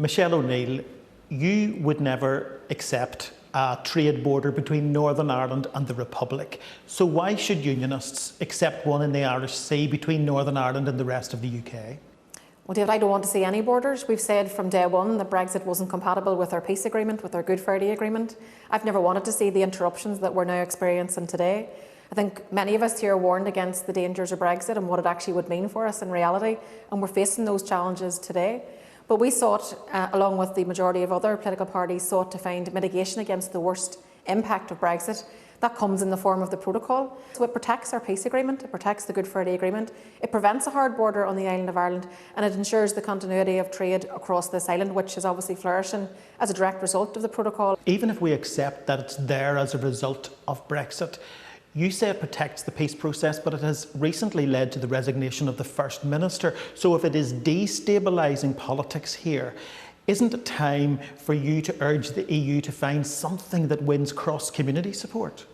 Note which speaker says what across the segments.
Speaker 1: Michelle O'Neill, you would never accept a trade border between Northern Ireland and the Republic. So why should Unionists accept one in the Irish Sea between Northern Ireland and the rest of the UK?
Speaker 2: Well, David, I don't want to see any borders. We've said from day one that Brexit wasn't compatible with our peace agreement, with our Good Friday Agreement. I've never wanted to see the interruptions that we're now experiencing today. I think many of us here warned against the dangers of Brexit and what it actually would mean for us in reality, and we're facing those challenges today. But we sought, along with the majority of other political parties, sought to find mitigation against the worst impact of Brexit. That comes in the form of the protocol. So it protects our peace agreement, it protects the Good Friday Agreement, it prevents a hard border on the island of Ireland, and it ensures the continuity of trade across this island, which is obviously flourishing as a direct result of the protocol.
Speaker 1: Even if we accept that it's there as a result of Brexit, you say it protects the peace process, but it has recently led to the resignation of the First Minister. So if it is destabilising politics here, isn't it time for you to urge the EU to find something that wins cross-community support?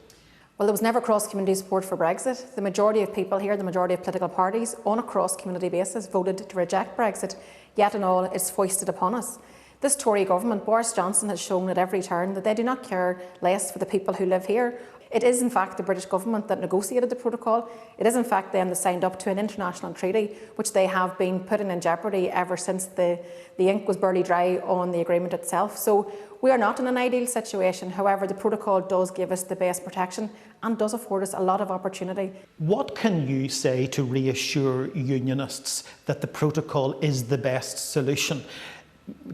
Speaker 2: Well, there was never cross-community support for Brexit. The majority of people here, the majority of political parties, on a cross-community basis voted to reject Brexit, yet and all it's foisted upon us. This Tory government, Boris Johnson, has shown at every turn that they do not care less for the people who live here. It is in fact the British government that negotiated the protocol. It is in fact them that signed up to an international treaty, which they have been putting in jeopardy ever since the ink was barely dry on the agreement itself. So we are not in an ideal situation. However, the protocol does give us the best protection and does afford us a lot of opportunity.
Speaker 1: What can you say to reassure Unionists that the protocol is the best solution?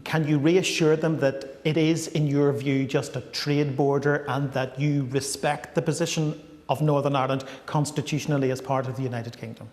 Speaker 1: Can you reassure them that it is, in your view, just a trade border and that you respect the position of Northern Ireland constitutionally as part of the United Kingdom?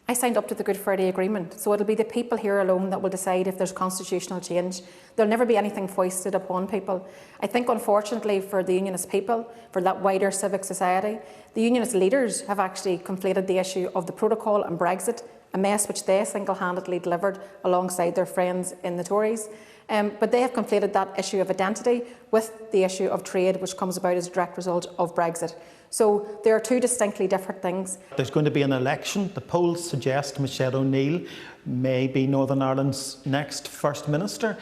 Speaker 2: I signed up to the Good Friday Agreement, so it'll be the people here alone that will decide if there's constitutional change. There'll never be anything foisted upon people. I think, unfortunately, for the Unionist people, for that wider civic society, the Unionist leaders have actually conflated the issue of the protocol and Brexit, a mess which they single-handedly delivered alongside their friends in the Tories. But they have conflated that issue of identity with the issue of trade, which comes about as a direct result of Brexit. So there are two distinctly different things.
Speaker 1: There's going to be an election. The polls suggest Michelle O'Neill may be Northern Ireland's next First Minister.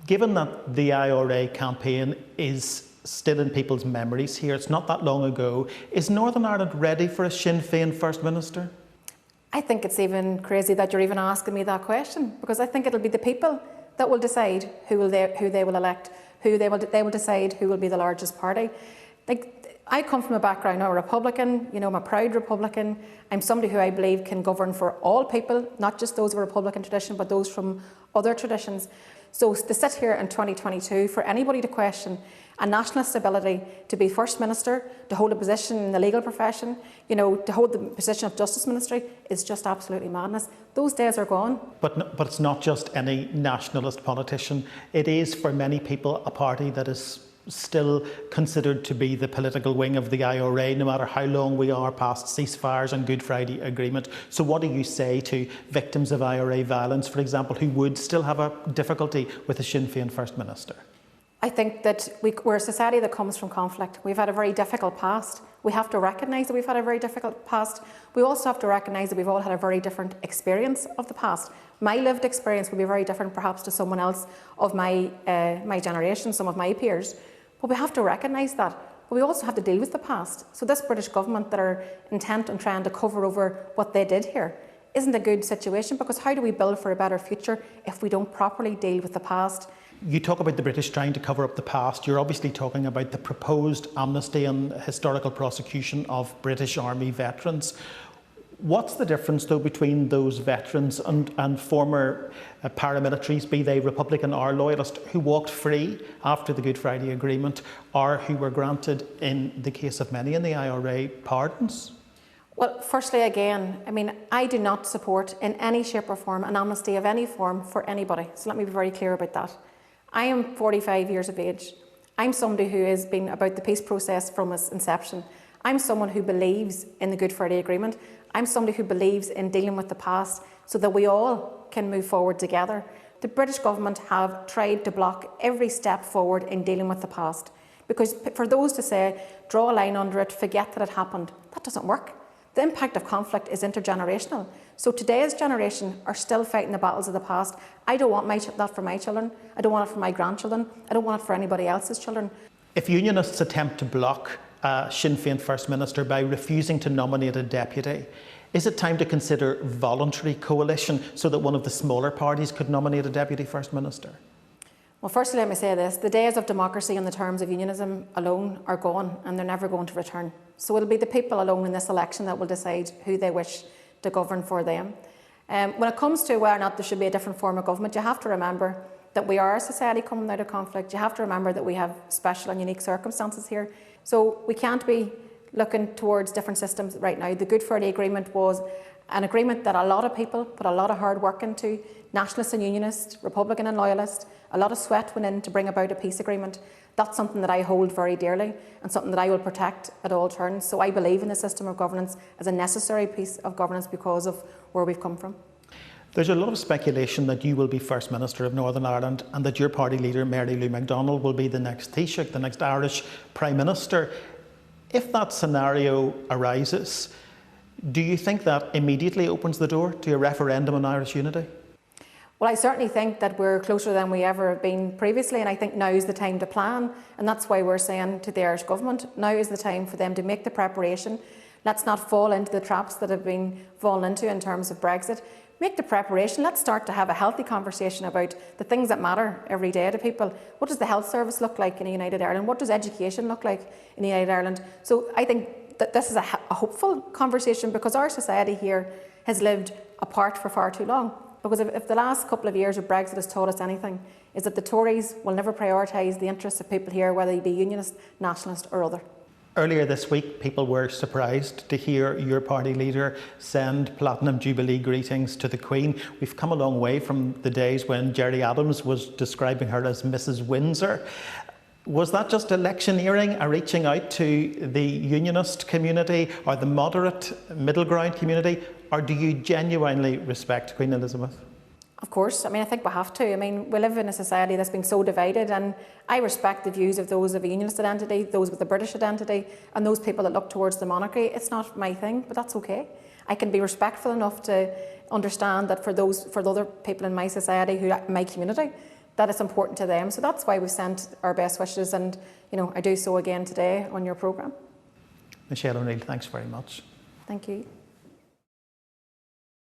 Speaker 1: Given that the IRA campaign is still in people's memories here, it's not that long ago, is Northern Ireland ready for a Sinn Féin First Minister?
Speaker 2: I think it's even crazy that you're even asking me that question, because I think it'll be the people that will decide who they will elect, they will decide who will be the largest party. Like, I come from a background, I'm a Republican, I'm a proud Republican. I'm somebody who I believe can govern for all people, not just those of a Republican tradition, but those from other traditions. So to sit here in 2022, for anybody to question a nationalist's ability to be First Minister, to hold a position in the legal profession, to hold the position of Justice Ministry, is just absolutely madness. Those days are gone. But
Speaker 1: it's not just any nationalist politician. It is, for many people, a party that is still considered to be the political wing of the IRA, no matter how long we are past ceasefires and Good Friday Agreement. So what do you say to victims of IRA violence, for example, who would still have a difficulty with a Sinn Féin First Minister?
Speaker 2: I think that we're a society that comes from conflict. We've had a very difficult past. We have to recognise that we've had a very difficult past. We also have to recognise that we've all had a very different experience of the past. My lived experience will be very different perhaps to someone else of my generation, some of my peers. But we have to recognise that. But we also have to deal with the past. So this British government that are intent on trying to cover over what they did here isn't a good situation, because how do we build for a better future if we don't properly deal with the past?
Speaker 1: You talk about the British trying to cover up the past. You're obviously talking about the proposed amnesty and historical prosecution of British Army veterans. What's the difference, though, between those veterans and former paramilitaries, be they Republican or Loyalist, who walked free after the Good Friday Agreement, or who were granted, in the case of many in the IRA, pardons?
Speaker 2: Well, firstly, again, I do not support in any shape or form an amnesty of any form for anybody. So let me be very clear about that. I am 45 years of age. I'm somebody who has been about the peace process from its inception. I'm someone who believes in the Good Friday Agreement. I'm somebody who believes in dealing with the past so that we all can move forward together. The British government have tried to block every step forward in dealing with the past, because for those to say, draw a line under it, forget that it happened, that doesn't work. The impact of conflict is intergenerational. So today's generation are still fighting the battles of the past. I don't want that for my children. I don't want it for my grandchildren. I don't want it for anybody else's children.
Speaker 1: If Unionists attempt to block Sinn Féin First Minister by refusing to nominate a deputy, is it time to consider voluntary coalition so that one of the smaller parties could nominate a deputy First Minister?
Speaker 2: Well, firstly, let me say this. The days of democracy on the terms of unionism alone are gone, and they're never going to return. So it'll be the people alone in this election that will decide who they wish to govern for them. When it comes to whether or not there should be a different form of government, you have to remember that we are a society coming out of conflict. You have to remember that we have special and unique circumstances here. So we can't be looking towards different systems right now. The Good Friday Agreement was an agreement that a lot of people put a lot of hard work into, nationalists and unionists, Republican and loyalist. A lot of sweat went in to bring about a peace agreement. That's something that I hold very dearly and something that I will protect at all turns. So I believe in the system of governance as a necessary piece of governance because of where we've come from.
Speaker 1: There's a lot of speculation that you will be First Minister of Northern Ireland and that your party leader, Mary Lou McDonald, will be the next Taoiseach, the next Irish Prime Minister. If that scenario arises, do you think that immediately opens the door to a referendum on Irish unity?
Speaker 2: Well, I certainly think that we're closer than we ever have been previously, and I think now is the time to plan, and that's why we're saying to the Irish Government, now is the time for them to make the preparation. Let's not fall into the traps that have been fallen into in terms of Brexit. Make the preparation. Let's start to have a healthy conversation about the things that matter every day to people. What does the health service look like in United Ireland? What does education look like in United Ireland? So I think that this is a hopeful conversation because our society here has lived apart for far too long. Because if the last couple of years of Brexit has taught us anything, is that the Tories will never prioritise the interests of people here, whether they be unionist, nationalist or other.
Speaker 1: Earlier this week, people were surprised to hear your party leader send Platinum Jubilee greetings to the Queen. We've come a long way from the days when Gerry Adams was describing her as Mrs. Windsor. Was that just electioneering, a reaching out to the unionist community or the moderate middle ground community, or do you genuinely respect Queen Elizabeth?
Speaker 2: Of course. I mean, I think we have to. I mean, we live in a society that's been so divided, and I respect the views of those of a unionist identity, those with a British identity, and those people that look towards the monarchy. It's not my thing, but that's okay. I can be respectful enough to understand that for the other people in my society, my community, that it's important to them. So that's why we've sent our best wishes, and I do so again today on your programme.
Speaker 1: Michelle O'Neill, thanks very much.
Speaker 2: Thank you.